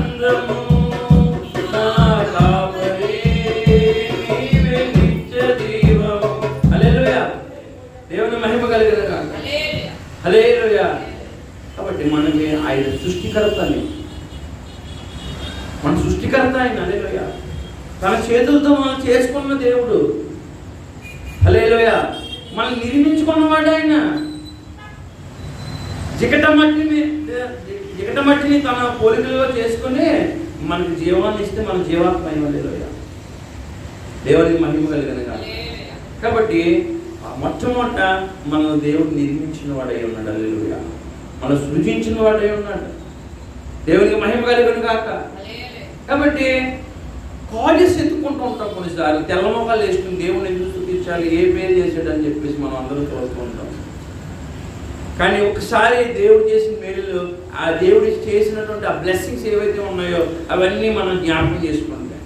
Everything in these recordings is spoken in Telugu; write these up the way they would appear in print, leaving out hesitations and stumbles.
ఆనందము నా కాపరి నీవే నిత్య జీవము. హల్లెలూయా. దేవుని మహిమ కలిగిన గాక. హల్లెలూయా. కాబట్టి మనకి ఆయన సృష్టికర్త అని, మన సృష్టికర్త ఆయన. హల్లెలూయా. తన చేతులతో మనం చేసుకున్న దేవుడు. హల్లెలూయా. మనం నిర్మించుకున్నవాడు ఆయన. జికట మట్టిని తన పోలికలో చేసుకుని మనకి జీవాన్ని ఇస్తే మన జీవాత్మ అయిన. హల్లెలూయా. దేవునికి మహిమ కలిగిన కాదు. కాబట్టి మొట్టమొదట మన దేవుడు నిర్మించిన వాడై ఉన్నాడు. హల్లెలూయా. మనం సృజించిన వాడై ఉన్నాడు. దేవునికి మహిమ కలిగిన కాక. కాబట్టి కాలేజ్ ఎత్తుకుంటూ ఉంటాం కొన్నిసార్లు, తెల్ల మొక్కలు వేసుకుని దేవుని ఎందుకు స్తుతించాలి, ఏ పేరు చేశాడని చెప్పేసి మనం అందరం చూస్తూ ఉంటాం. కానీ ఒకసారి దేవుడు చేసిన మేలు, ఆ దేవుడు చేసినటువంటి ఆ బ్లెస్సింగ్స్ ఏవైతే ఉన్నాయో అవన్నీ మనం జ్ఞాపకం చేసుకుంటాం.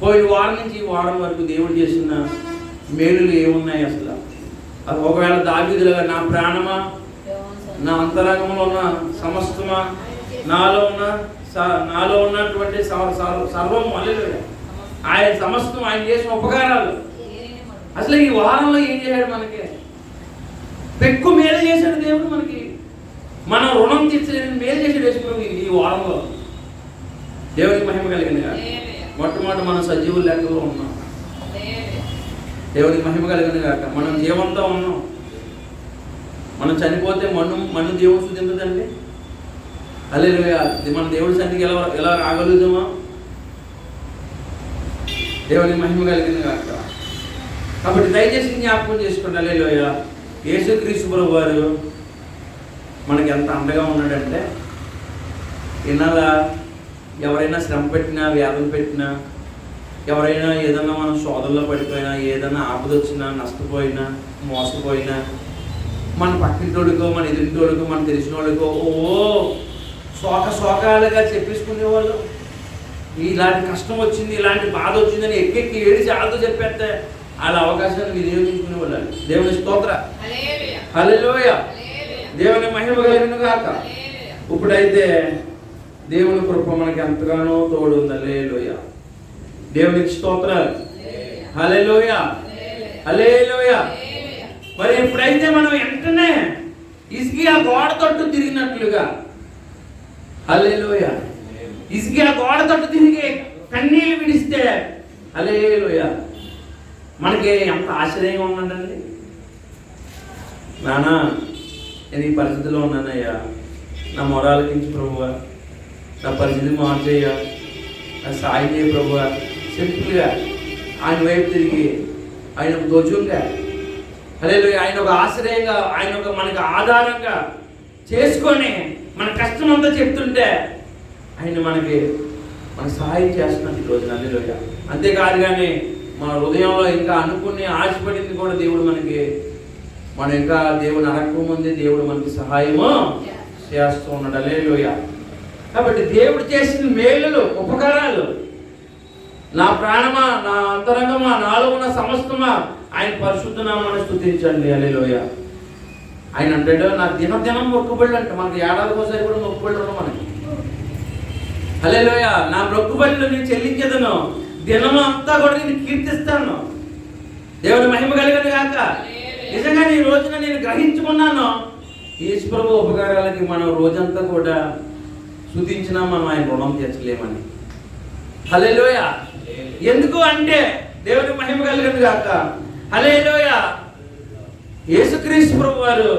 పోయిన వారం నుంచి ఈ వారం వరకు దేవుడు చేసిన మేలులు ఏమున్నాయి అసలు? అది ఒకవేళ దావీదులాగా నా ప్రాణమా, నా అంతరంగంలో ఉన్న సమస్తమా, నాలో ఉన్నటువంటి సర్వం, హల్లెలూయా, ఆయన సమస్తం ఆయన చేసిన ఉపకారాలు. అసలు ఈ వారంలో ఏం చేశాడు మనకి? ఎక్కువ మేలు చేశాడు దేవుడు మనకి. మన రుణం తీర్చలేని మేలు చేసాడు యేసుప్రభు ఈ వారంలో. దేవునికి మహిమ కలిగింది కాదు. మొట్టమొదటి మనం సజీవులు లెక్కలో ఉన్నాం. దేవునికి మహిమ కలిగింది కాక. మనం జీవంతో ఉన్నాం. మనం చనిపోతే మన్ను దేవుడు స్తుతించదండి. హల్లెలూయా. మన దేవుడి సన్నిధికి ఎలా రాగలుగుతామా? దేవునికి మహిమ కలిగింది కాక. కాబట్టి దయచేసి జ్ఞాపకం చేసుకోండి. హల్లెలూయా. యేసుక్రీస్తు ప్రభువు వారు మనకి ఎంత అండగా ఉన్నాడంటే, ఇన్నాళ్ళ ఎవరైనా శ్రమ పెట్టినా, వ్యాధులు పెట్టినా, ఎవరైనా ఏదన్నా మనం శోధనలో పడిపోయినా, ఏదైనా ఆపద వచ్చినా, నష్టపోయినా, మోసపోయినా, మన పక్కింటోడికో, మన ఎదురింటోడికో, మన తెలిసిన వాళ్ళకో శోకాలుగా చెప్పేసుకునేవాళ్ళు. ఇలాంటి కష్టం వచ్చింది, ఇలాంటి బాధ వచ్చిందని ఎక్కెక్కి ఏడిచి వాళ్ళతో చెప్పేస్తే వాళ్ళ అవకాశాన్ని వినియోగించుకునేవాళ్ళు. దేవుని స్తోత్ర. హల్లెలూయా. దేవుని మహిమ కలిగిన గాక. ఇప్పుడైతే దేవుని కృప మనకి ఎంతగానో తోడు ఉంది. హల్లెలూయా. దేవునికి స్తోత్రాలు. హల్లెలూయా. హల్లెలూయా. మరి ఎప్పుడైతే మనం వెంటనే హిజ్కియా గోడ తట్టు తిరిగినట్లుగా, హల్లెలూయా, హిజ్కియా గోడ తట్టు తిరిగి కన్నీళ్ళు విడిస్తే, హల్లెలూయా, మనకి ఎంత ఆశ్చర్యంగా ఉందండి. నానా, నేను ఈ పరిస్థితిలో ఉన్నానయ్యా, నా మొరాలకించి ప్రభువా, నా పరిస్థితి మార్చేయ్యా, నా సాయం చేయ ప్రభువా. సింపుల్గా ఆయన వైపు తిరిగి, ఆయన ధ్వజంగా, హల్లెలూయా, ఆయన ఒక ఆశ్రయంగా, ఆయన ఒక మనకి ఆధారంగా చేసుకొని మన కష్టం అంతా చెప్తుంటే ఆయన మన సహాయం చేస్తున్నాడు ఈరోజు. హల్లెలూయా. అంతేకాదు కానీ మన హృదయంలో ఇంకా అనుకుని ఆశపడింది కూడా దేవుడు మనం ఇంకా దేవుని అడగకముందే దేవుడు మనకి సహాయము చేస్తూ ఉన్నాడు. హల్లెలూయా. కాబట్టి దేవుడు చేసిన మేలులు, ఉపకారాలు, నా ప్రాణమా, నా అంతరంగమా, నాలో ఉన్న సమస్తమా ఆయన పరిశుద్ధ నామాన్ని స్తుతించండి. హల్లెలూయా. ఆయన అంటాడు, నా దినం మొక్కుబళ్ళు అంట. మనకి ఏడాదికి ఒకసారి కూడా మొక్కుబళ్ళు ఉన్నాం మనకి. హల్లెలూయా. నా మొక్కుబళ్ళు నేను చెల్లించేదను, దినం అంతా కూడా నేను కీర్తిస్తాను. దేవుని మహిమ కలిగిన గాక. నిజంగా ఈ రోజున నేను గ్రహించుకున్నాను, యేసు ప్రభు ఉపకారాలకి మనం రోజంతా కూడా స్తుతించినా మనం ఆయన రుణం తీర్చలేమని. హల్లెలూయా. ఎందుకు అంటే దేవుని మహిమ కలిగిన గాక. హల్లెలూయా. యేసుక్రీస్తు ప్రభు వారు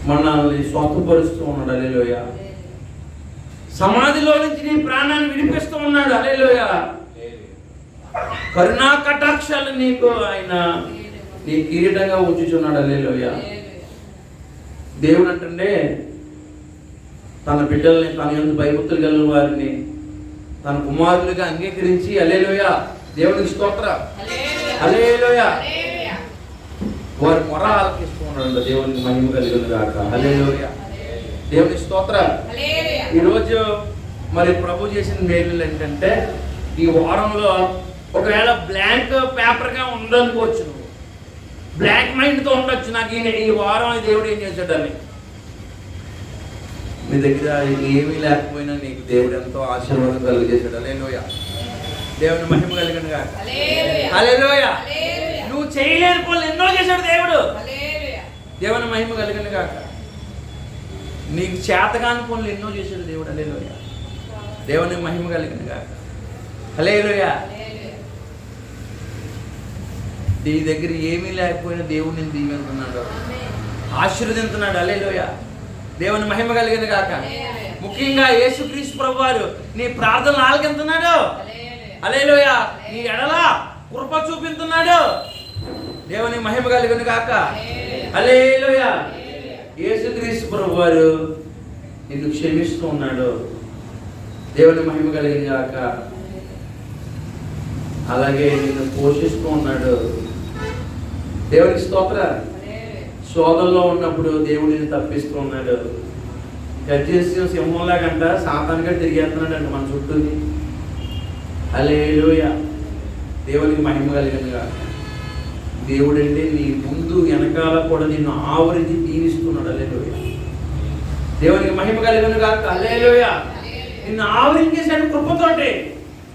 మనల్ని స్వతంపరుస్తూ ఉన్నాడు. హల్లెలూయా. సమాధిలో నుంచి నీ ప్రాణాన్ని విడిపిస్తూ ఉన్నాడు. హల్లెలూయా. కరుణా కటాక్షాలు నీకు ఆయన నీ కిరీటంగా ఉంచుచున్నాడు. హల్లెలూయా. దేవుడు అంటే తన బిడ్డల్ని, తన యందు భయభక్తులు కలిగిన వారిని తన కుమారులుగా అంగీకరించి, హల్లెలూయా, దేవునికి స్తోత్ర, హల్లెలూయా, వారి మొర ఆలకిస్తూ ఉన్నాడు. దేవునికి మహిమ కలిగిన గాక. హల్లెలూయా. దేవునికి స్తోత్ర. ఈరోజు మరి ప్రభు చేసిన మేలు ఏంటంటే, ఈ వారంలో ఒకవేళ బ్లాంక్ పేపర్గా ఉండనుకోవచ్చు, నువ్వు బ్లాక్ మైండ్తో ఉండొచ్చు. నాకు ఈ వారం దేవుడు ఏం చేశాడని. మీ దగ్గర ఏమీ లేకపోయినా దేవుడు ఎంతో ఆశీర్వాదం కలుగజేశాడు. హల్లెలూయా. దేవుని మహిమ కలిగిన గాక. హల్లెలూయా. నువ్వు చేయలేని పనులు ఎన్నో చేశాడు దేవుడు. దేవుని మహిమ కలిగిన గాక. నీకు చేతగాని పనులు ఎన్నో చేశాడు దేవుడు. హల్లెలూయా. దేవుని మహిమ కలిగిన గాక. హల్లెలూయా. నీ దగ్గర ఏమీ లేకపోయినా దేవుడు నేను దీవెంతున్నాడు, ఆశీర్వదించున్నాడు. హల్లెలూయా. దేవుని మహిమ కలిగిన గాక. ముఖ్యంగా యేసుక్రీస్తు ప్రభువారు నీ ప్రార్థనలు ఆలకిస్తున్నాడు. హల్లెలూయా. నీ ఎడల కృప చూపిస్తున్నాడు. దేవుని మహిమ కలిగిన గాక. హల్లెలూయా. యేసుక్రీస్తు ప్రభువారు నిన్ను క్షమిస్తూ ఉన్నాడు. దేవుని మహిమ కలిగిన గాక. అలాగే నిన్ను పోషిస్తూ ఉన్నాడు. దేవునికి స్తోత్రం. శోధనలో ఉన్నప్పుడు దేవుడిని తప్పిస్తూ ఉన్నాడు. గర్జించిన సింహంలాగంట సాతానుగా తిరిగేస్తున్నాడంట మన చుట్టూని. హల్లెలూయా. దేవునికి మహిమ కలిగిన గాక. దేవుడు అంటే నీ ముందు వెనకాల కూడా నిన్ను ఆవరించి దీవిస్తున్నాడు. హల్లెలూయా. దేవునికి మహిమ కలిగిన గాక. హల్లెలూయా. నిన్ను ఆవరించేశాడు కృపతోటి,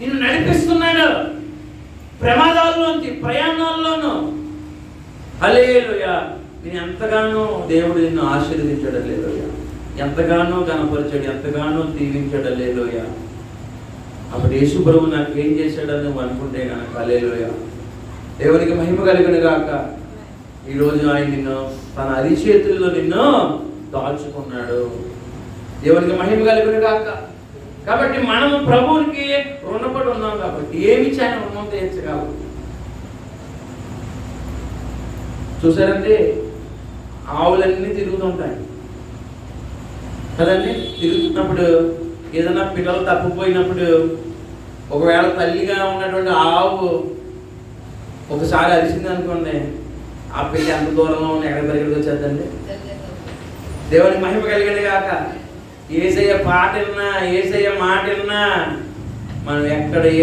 నిన్ను నడిపిస్తున్నాడు ప్రమాదాల్లోంచి, ప్రయాణాల్లోనూ. హల్లెలూయా. నేను ఎంతగానో దేవుడు నిన్ను ఆశీర్వదించాడు. హల్లెలూయా. ఎంతగానో ఘనపరిచాడు, ఎంతగానో దీవించాడు. హల్లెలూయా. అప్పుడు యేసు ప్రభువు నాకు ఏం చేశాడని నువ్వు అనుకుంటే కనుక హల్లెలూయా. దేవునికి మహిమ కలిగిన గాక. ఈరోజు ఆయన నిన్ను తన అరిచేతుల్లో నిన్ను దాచుకున్నాడు. దేవునికి మహిమ కలిగిన గాక. కాబట్టి మనం ప్రభువునికి రుణపడి ఉన్నాం. కాబట్టి ఏమి ఆయన రుణం తీర్చగలరు. చూసారండి, ఆవులన్నీ తిరుగుతుంటాయి కదండి. తిరుగుతున్నప్పుడు ఏదైనా పిల్లలు తప్పిపోయినప్పుడు ఒకవేళ తల్లిగా ఉన్నటువంటి ఆవు ఒకసారి అరిసింది అనుకోండి, ఆ పిల్ల ఎంత దూరంలో ఉన్న ఎక్కడ పరిగెడికి వచ్చేద్దండి. దేవుని మహిమ కలిగిన గాక. యేసయ్య పాట విన్నా, యేసయ్య మాట విన్నా, మనం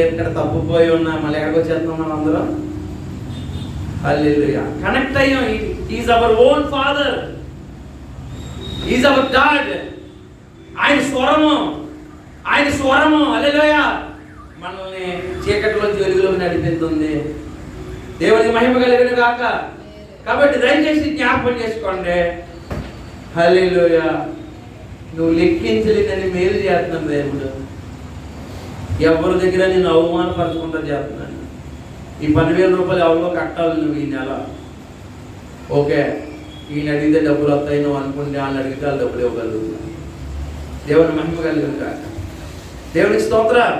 ఎక్కడ తప్పిపోయి ఉన్నా మళ్ళీ ఎక్కడికి వచ్చేస్తున్నాం మనం అందరం. హల్లెలూయా. కనెక్ట్ అయ్యాం. Is our own father, is our God. ఆయన స్వరము హల్లెలూయా మనల్ని చీకటిలోంచి వెలుగులోకి నడిపిస్తుంది. దేవునికి మహిమ కలిగిన గాక. కాబట్టి దయచేసి జ్ఞాపకం చేసుకోండి. హల్లెలూయా. నువ్వు లెక్కించలేదని మేలు చేస్తున్నాను దేవుడు. ఎవరి దగ్గర నేను అవమానపరచుకుంటా చేస్తున్నాను. ఈ 10,000 రూపాయలు ఎవరిలో కట్టాలి నువ్వు ఈ నెల. ఓకే, ఈయన అడిగితే డబ్బులు వస్తాయి నువ్వు అనుకుంటే, వాళ్ళని అడిగితే వాళ్ళు డబ్బులు ఇవ్వగలుగుతున్నాను. దేవుని మహిమ కలిగిన గాక. దేవునికి స్తోత్రం.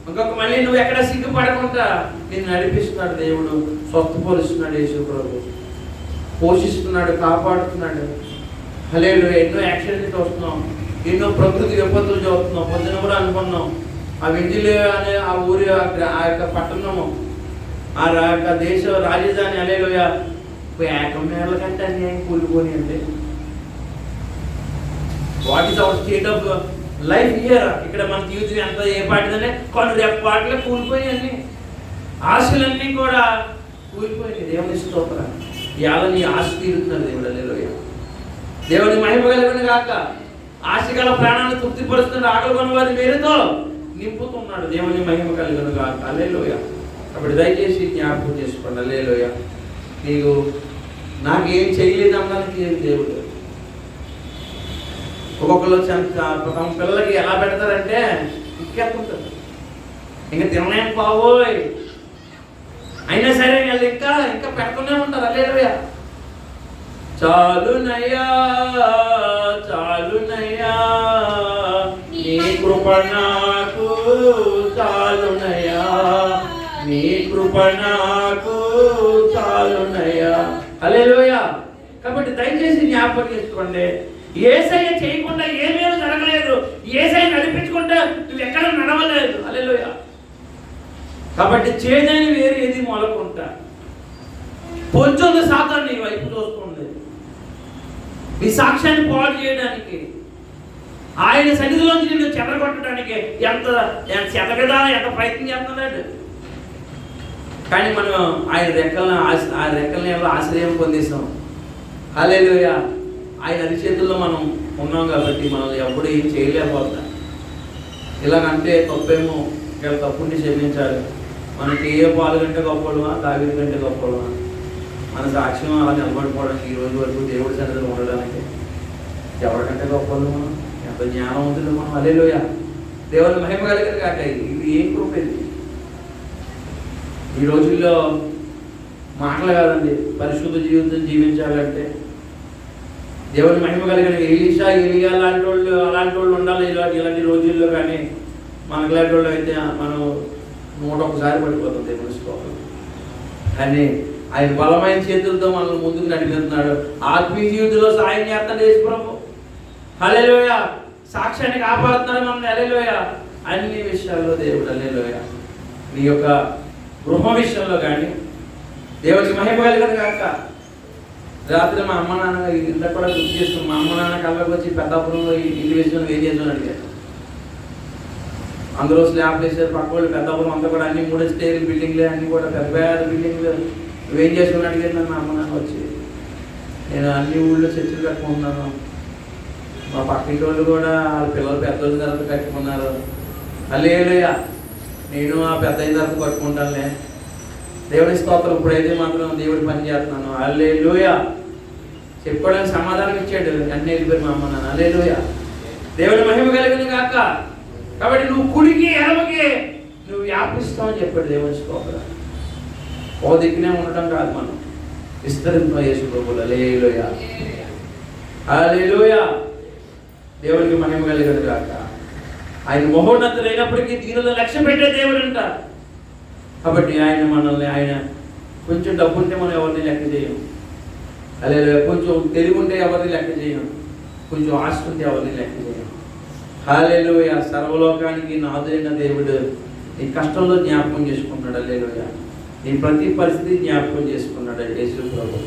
ఇంకొక మళ్ళీ నువ్వు ఎక్కడ సిగ్గుపడకుండా నిన్ను నడిపిస్తున్నాడు దేవుడు, స్వస్థపరుస్తున్నాడు యేసు ప్రభు, పోషిస్తున్నాడు, కాపాడుతున్నాడు. హల్లెలూయా. ఎన్నో యాక్సిడెంట్లు చూస్తున్నాం, ఎన్నో ప్రకృతి విపత్తులు చూస్తున్నాం. పొద్దున కూడా అనుకున్నాం ఆ వెంజిలే అనే ఆ ఊరి ఆ యొక్క పట్టణము, ఆ యొక్క దేశ రాజధాని హల్లెలూయా 1,000 కంటే అన్యాయం కూలిపోని అంటే. What is our state of life here. ఇక్కడ మన జీవితం ఎంత ఏ పాటిదనే కొన్ని రేపాట్లే కూలిపోయి అన్ని ఆశలన్నీ కూడా కూలిపోయి. దేవుని స్తోత్రం. ఇవాళ నీ ఆశ తీరుతున్నారు దేవుడు. హల్లెలూయా. దేవుని మహిమ కలిగిన గాక. ఆశ గల ప్రాణాన్ని తృప్తిపరుస్తున్న ఆకలి కొన్న వారి మేలుతో నింపుతున్నాడు. దేవుని మహిమ కలిగిన గాక. హల్లెలూయా. కాబట్టి దయచేసి జ్ఞాపకం చేసుకోండి. హల్లెలూయా. నీకు నాకేం చేయలేదు అన్నానికి దేవుడు. ఒక్కొక్కరు తమ పిల్లలకి ఎలా పెడతారంటే ఇంకెత్తుంటారు, ఇంకా తినలేం పావోయ్, అయినా సరే వాళ్ళు ఇంకా పెడుతూనే ఉంటారు. హల్లెలూయా. చాలునయ్యా చాలునయ్యా నీ కృప నాకు చాలునయ్యా, నీ కృప నాకు చాలునయ్యా. హల్లెలూయా. కాబట్టి దయచేసి జ్ఞాపకం చేసుకోండి, యేసయ్య చేయకుండా ఏమేమి జరగలేదు, యేసయ్య నడిపించుకుంటే నువ్వు ఎక్కడ నడవలేదు. హల్లెలూయా. కాబట్టి చేదని వేరు ఏది మొలకుంటా పొంచుంది సాతాను నీ వైపు చూస్తుంది, నీ సాక్ష్యాన్ని పాడు చేయడానికి, ఆయన సన్నిధిలోంచి నిన్ను చెదరగొట్టడానికి ఎంత ప్రయత్నం చేస్తున్నాడు. కానీ మనం ఆయన రెక్కల్ని ఆశ్రయం పొందేసాం. హల్లెలూయా. ఆయన అరిచేతుల్లో మనం ఉన్నాం కాబట్టి మనం ఎప్పుడు ఏం చేయలేకపోతాం. ఇలాగంటే తప్పేమో, ఇలా తప్పుని క్షమించాలి. మనకి ఏ పాలు కంటే గొప్పడువా, దావీదు కంటే గొప్పడువా? మన సాక్ష్యం అలా నిలబడిపోవడానికి, ఈ రోజు వరకు దేవుడి సన్నిధిలో ఉండడానికి ఎవరికంటే గొప్పలు మనం? ఎంత జ్ఞానవంతులు మనం! హల్లెలూయా! దేవుని మహిమ కలిగిన కాక ఇది ఏం కృప ఇది! ఈ రోజుల్లో మాటలు కాదండి, పరిశుద్ధ జీవితం జీవించాలంటే దేవుని మహిమ కలిగిన ఎలీషా, ఎలియా అలాంటి వాళ్ళు ఉండాలి ఇలాంటి రోజుల్లో. కానీ మనకులాంటి వాళ్ళు అయితే మనం 101 పడిపోతాం దేవుని స్తోత్రం. కానీ ఆయన బలమైన చేతులతో మనల్ని ముందుకు నడిపిస్తున్నాడు. ఆత్మీయ జీవితంలో సాయం చేస్తాడు యేసు ప్రభు. హల్లెలూయా! సాక్ష్యాన్ని కాపాడుతున్నాడు మనల్ని. హల్లెలూయా! అన్ని విషయాల్లో దేవుడు. హల్లెలూయా! నీ యొక్క గృహ విషయంలో కానీ దేవుడికి మహిమ కలిగిన కాక. రాత్రి మా అమ్మ నాన్న ఇంత కూడా గుర్తు చేసుకుని, మా అమ్మ నాన్న కళ్ళకి వచ్చి పెద్దాపురంలో ఇల్లు వేసుకొని ఏం చేద్దామని అడిగారు. అందరూ స్లాబ్ వేసారు, పక్క వాళ్ళు పెద్దాపురం అంతా కూడా అన్ని 3 స్టేర్ బిల్డింగ్లే, అన్ని కూడా పెద్ద పెద్ద బిల్డింగ్లు. నువ్వేం చేసుకుని అడిగారు మా అమ్మ నాన్న వచ్చి. నేను అన్ని ఊళ్ళో చర్చలు కట్టుకుంటున్నాను. మా పక్కింటి వాళ్ళు కూడా వాళ్ళ పిల్లలు పెద్దోళ్ళ తర్వాత కట్టుకున్నారు. హల్లెలూయా! నేను ఆ పెద్ద అయిన తర్వాత కట్టుకుంటానులే. దేవుని స్తోత్రం. ఇప్పుడైతే మాత్రం దేవుడి పని చేస్తున్నాను. హల్లెలూయా! చెప్పుకోవడానికి సమాధానం ఇచ్చాడు. అన్నీ వెళ్ళిపోయారు మా అమ్మ నాన్న. హల్లెలూయా! దేవుని మహిమ కలిగింది కాక. కాబట్టి నువ్వు కుడికి ఎడమకి నువ్వు వ్యాపిస్తావని చెప్పాడు దేవుని స్తోత్రం. ఓ దిక్కునే ఉండటం కాదు, మనం విస్తరింప యేసు ప్రభువులు. హల్లెలూయా! హల్లెలూయా! దేవునికి మహిమ కలిగింది కాక. ఆయన మహోన్నతులైనప్పటికీ దీనిలో లక్ష్య పెట్టే దేవుడు అంట. కాబట్టి ఆయన కొంచెం డబ్బు ఉంటే మనం ఎవరిని లెక్క చేయం. హల్లెలూయా! కొంచెం తెలివి ఉంటే ఎవరిని లెక్క చేయం. కొంచెం ఆస్తి ఉంటే ఎవరిని లెక్క చేయం. హల్లెలూయా! సర్వలోకానికి నాదులైన దేవుడు నీ కష్టంలో జ్ఞాపకం చేసుకున్నాడు. హల్లెలూయా! నీ ప్రతి పరిస్థితి జ్ఞాపకం చేసుకున్నాడు యేసు ప్రభు.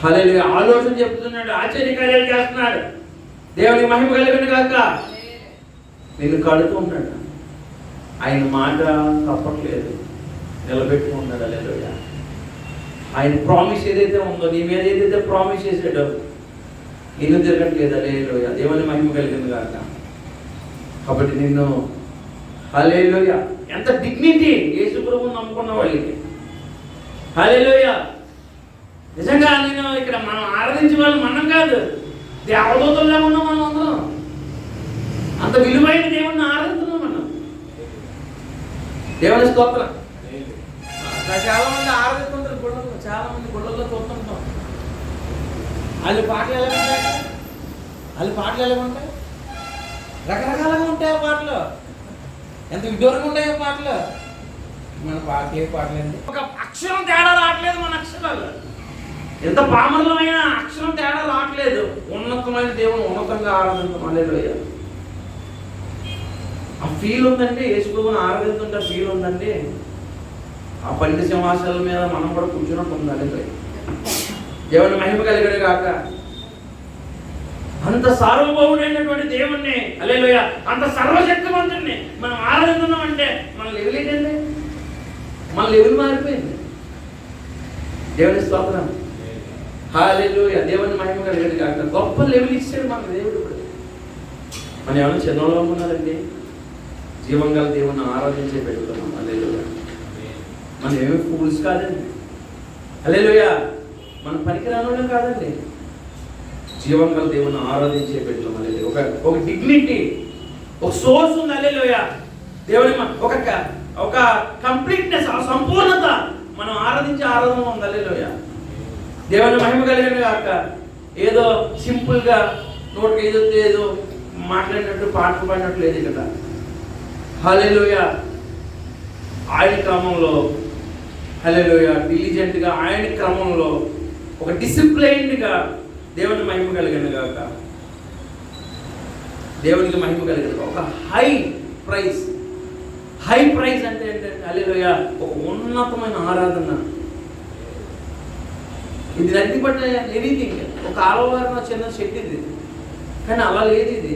హల్లెలూయా! ఆలోచన చెప్తున్నాడు, ఆశ్చర్యకార్యాలు చేస్తున్నాడు. దేవునికి మహిమ కలిగిన కాక. నిన్ను కడుతున్నాడు. ఆయన మాట తప్పట్లేదు, నిలబెట్టుకుంటున్నాడు. హల్లెలూయా! ఆయన ప్రామిస్ ఏదైతే ఉందో, నీ మీద ఏదైతే ప్రామిస్ చేసాడో నిన్ను తిరగట్లేదు. హల్లెలూయా! దేవుని మహిమ కలిగింది కాక. కాబట్టి నిన్ను, హల్లెలూయా, ఎంత డిగ్నిటీ యేసు ప్రభువుని నమ్ముకున్న వాళ్ళకి. హల్లెలూయా! నిజంగా నేను ఇక్కడ మనం ఆరాధించే వాళ్ళు మనం కాదు, దేవదూతల్లా ఉన్నాం మనం అందరం. అంత విలువైన దేవుడిని ఆరాధిస్తున్నాం మనం. దేవుని స్తోత్రం. చాలా మంది ఆరాధిస్తుంటారు గుళ్ళలో, చాలా మంది గుళ్ళల్లో చూస్తుంటాం. వాళ్ళ పాటలు ఎలా ఉంటాయి? రకరకాలుగా ఉంటాయి ఆ పాటలు. ఎంత విదూరంగా ఉంటాయి ఆ పాటలు. మన పాటలు ఏ పాటలండి, ఒక అక్షరం తేడా రావట్లేదు. మన అక్షరాలు ఎంత పామరులమైన అక్షరం తేడా రావట్లేదు. ఉన్నతమైన దేవుని ఉన్నతంగా ఆరాధించడం. హల్లెలూయా! ఆ ఫీల్ ఉందండి. యేసు ప్రభువుని ఆరాధిస్తుంటే ఫీల్ ఉందండి. ఆ 12 సింహాసనాల మీద మనం కూడా కూర్చున్నట్టు ఉంది. హల్లెలూయా! దేవుని మహిమ కలిగాడు కాక. అంత సార్వభౌముడైనటువంటి దేవుణ్ణి, హల్లెలూయా, అంత సర్వశక్తివంతుడిని మనం ఆరాధిస్తున్నాం అంటే మన లెవెల్ ఏంటండి? మన లెవెల్ మారిపోయింది. దేవుని స్తోత్రం. హల్లెలూయా! దేవుని మహిమ కలిగాడు కాక. గొప్ప లెవెల్ ఇచ్చాడు మనకు దేవుడు. ఇప్పుడు మనం ఏమైనా చిన్నలో ఉన్నారండి? జీవం గల దేవుని ఆరాధించే పెట్టుకున్నాం. హల్లెలూయా! మనం ఏమి ఫూల్స్ కాదండి. హల్లెలూయా! మనం పనికిరానోళ్ళం కాదండి. జీవం గల దేవుని ఆరాధించే పెట్టుకున్నాం. హల్లెలూయా! ఒక డిగ్నిటీ, ఒక సోర్స్ ఉంది. హల్లెలూయా! దేవుని ఒక కంప్లీట్నెస్, ఆ సంపూర్ణత మనం ఆరాధించే ఆరాధన ఉంది. హల్లెలూయా! దేవుని మహిమ కలిగిన కాక. ఏదో సింపుల్గా నోటికి ఏదో మాట్లాడినట్టు పాటలు పాడినట్టు లేదు ఇక్కడ. హల్లెలూయా! ఆయన క్రమంలో, హల్లెలూయా, డిలిజెంట్గా ఆయన క్రమంలో ఒక డిసిప్లైన్డ్గా దేవుని మహిమ కలిగిన కాక. దేవునికి మహిమ కలిగిన ఒక హై ప్రైజ్ అంటే ఏంటంటే, హల్లెలూయా, ఒక ఉన్నతమైన ఆరాధన. ఇది నది పట్ల ఎనీథింగ్, ఒక ఆలవారిన చిన్న చెట్టు ఇది, కానీ అలా లేదు ఇది.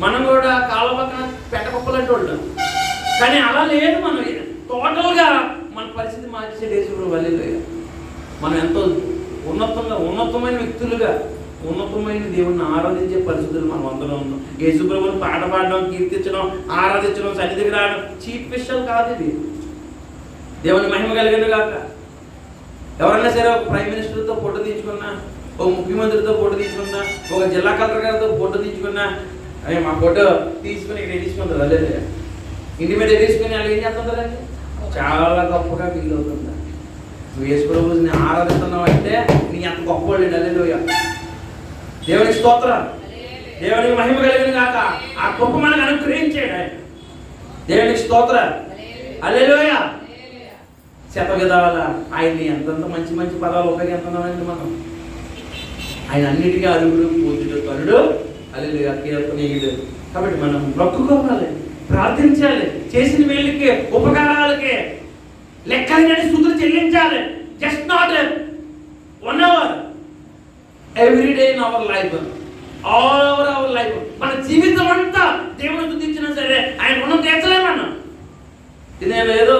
మనం కూడా కాళ్ళ పక్కన పెట్టకొప్పలంటూ ఉంటాం, కానీ అలా లేదు. మనం టోటల్గా మన పరిస్థితి మార్చే యేసు ప్రభువు. హల్లెలూయా! మనం ఎంతో ఉన్నతమైన వ్యక్తులుగా ఉన్నతమైన దేవుణ్ణి ఆరాధించే పరిస్థితులు మనం అందరం ఉన్నాం. యేసుప్రభుని పాట పాడడం, కీర్తించడం, ఆరాధించడం, సన్నిధికి రావడం చీప్ విషయాలు కాదు ఇది. దేవుని మహిమ కలిగిన కాక. ఎవరైనా సరే ఒక ప్రైమ్ మినిస్టర్తో ఫోటో తీసుకున్నా, ఒక ముఖ్యమంత్రితో ఫోటో తీసుకున్నా, ఒక జిల్లా కలెక్టర్ గారితో ఫోటో తీసుకున్నా, అవి మా ఫోటో తీసుకుని ఇక్కడ తీసుకుంటారు. అదే ఇంటి మీద తీసుకుని వాళ్ళు ఏం చేస్తుంటారండి? చాలా గొప్పగా ఫీల్ అవుతుందా? నువ్వు యేసుప్రభుని ఆరాధిస్తున్నావు అంటే నీ అంత గొప్పవాళ్ళు. హల్లెలూయా, దేవునికి స్తోత్రం, దేవునికి మహిమ కలిగిన కాక. ఆ గొప్ప మనకు అనుగ్రహించాడు ఆయన. దేవునికి స్తోత్రం, హల్లెలూయా. శత విధాల ఆయన్ని ఎంతంత మంచి మంచి పదాలు ఉపయోగిస్తున్నామండి మనం. ఆయన అన్నిటికీ అరుగుడు, పూజుడు, కరుడు, హల్లెలూయా, కీర్తనీయుడు. కాబట్టి మనం మొక్కుకోవాలి, ప్రార్థించాలి, చేసిన మేలుకి ఉపకారాలకి లెక్కలేని స్తుతులు చెల్లించాలి. Just not 1 hour every day in our life, all over our life. మన జీవితం అంతా దేవుని స్తుతించినా సరే ఆయన రుణం తీర్చలేమన్నా. ఇది నేను ఏదో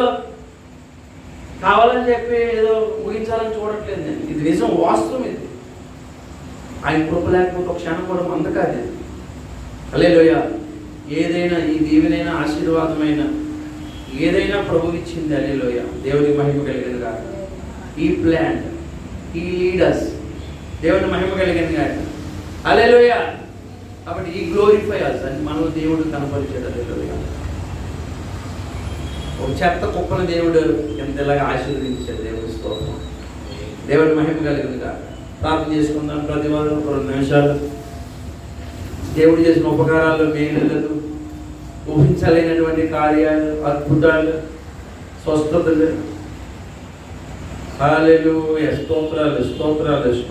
కావాలని చెప్పి ఏదో ఊహించాలని చూడట్లేదు నేను. ఇది నిజం, వాస్తవం. ఇది ఆయన కృప లేకపోతే ఒక క్షణం కూడా అందకాదు. హల్లెలూయా. ఏదైనా ఈ దీవెనైనా ఆశీర్వాదమైన ఏదైనా ప్రభు ఇచ్చింది. హల్లెలూయా, దేవునికి మహిమ కలిగిన కాక. ఈ ప్లాన్, ఈ లీడర్స్, దేవుని మహిమ కలిగిన కాక. హల్లెలూయా. కాబట్టి ఈ గ్లోరిఫై అస్ అని మనం దేవుడు కనపరిచాడు. హల్లెలూయా. ఒక చెత్త కుప్పని దేవుడు ఎంతలాగా ఆశీర్వదించాడు. దేవుడి స్తోత్రం, దేవుని మహిమ కలిగిన కాక. ప్రార్థన చేసుకుందాం ప్రతి వారం 2 నిమిషాలు. దేవుడు చేసిన ఉపకారాలు, మేలులు, ఊహించలేనటువంటి కార్యాలు, అద్భుతాలు, స్వస్థతలు. హల్లెలూయా, స్తోత్రాలు, స్తోత్రాలు, స్తోత్రాలు.